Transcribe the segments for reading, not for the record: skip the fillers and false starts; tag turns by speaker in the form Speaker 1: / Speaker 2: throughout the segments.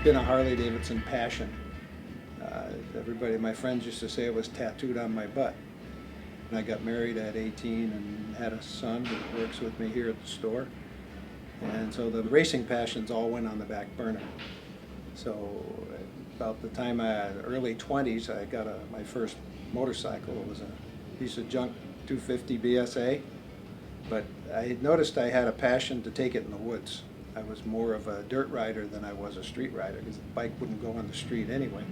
Speaker 1: been a Harley-Davidson passion. Everybody, my friends used to say it was tattooed on my butt. And I got married at 18 and had a son who works with me here at the store. And so the racing passions all went on the back burner. So about the time early 20s, I got my first motorcycle. It was a piece of junk 250 BSA. But I had noticed I had a passion to take it in the woods. I was more of a dirt rider than I was a street rider because the bike wouldn't go on the street anyway.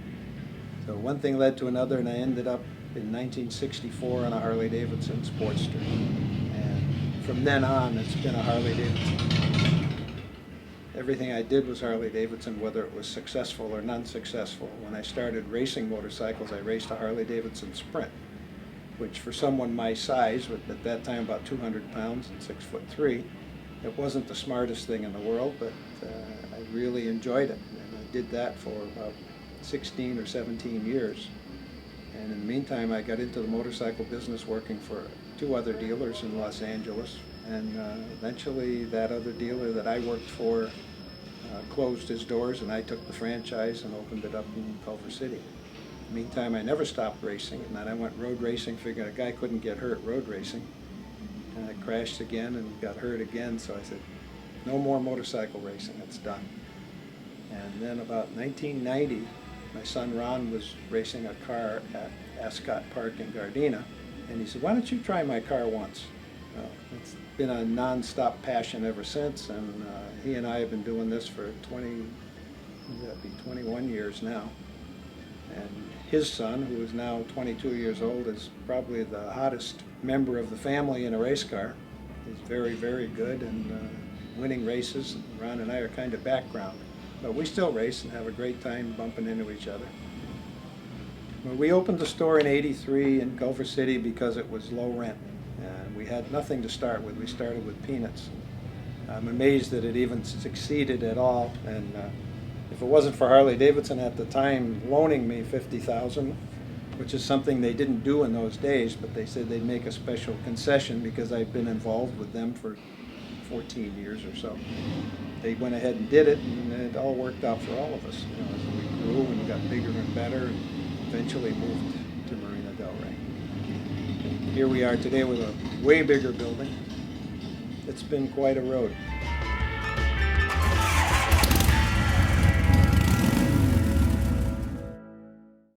Speaker 1: So one thing led to another, and I ended up in 1964 on a Harley-Davidson Sportster. And from then on, it's been a Harley-Davidson. Everything I did was Harley-Davidson, whether it was successful or non-successful. When I started racing motorcycles, I raced a Harley-Davidson Sprint, which for someone my size, with at that time about 200 pounds and 6'3", it wasn't the smartest thing in the world, but I really enjoyed it. And I did that for about 16 or 17 years. And in the meantime, I got into the motorcycle business working for 2 other dealers in Los Angeles. And eventually that other dealer that I worked for closed his doors, and I took the franchise and opened it up in Culver City. In the meantime, I never stopped racing, and then I went road racing, figuring a guy couldn't get hurt road racing. And I crashed again and got hurt again, so I said, no more motorcycle racing, it's done. And then about 1990, my son Ron was racing a car at Ascot Park in Gardena, and he said, why don't you try my car once? Well, it's been a non-stop passion ever since, and he and I have been doing this for 21 years now. And his son, who is now 22 years old, is probably the hottest member of the family in a race car. He's very, very good and winning races. Ron and I are kind of background, but we still race and have a great time bumping into each other. Well, we opened the store in '83 in Culver City because it was low rent. And we had nothing to start with. We started with peanuts. I'm amazed that it even succeeded at all. And if it wasn't for Harley-Davidson at the time loaning me $50,000, which is something they didn't do in those days, but they said they'd make a special concession because I've been involved with them for 14 years or so. They went ahead and did it, and it all worked out for all of us. You know, as we grew and got bigger and better, and eventually moved to Marina Del Rey. Here we are today with a way bigger building. It's been quite a road.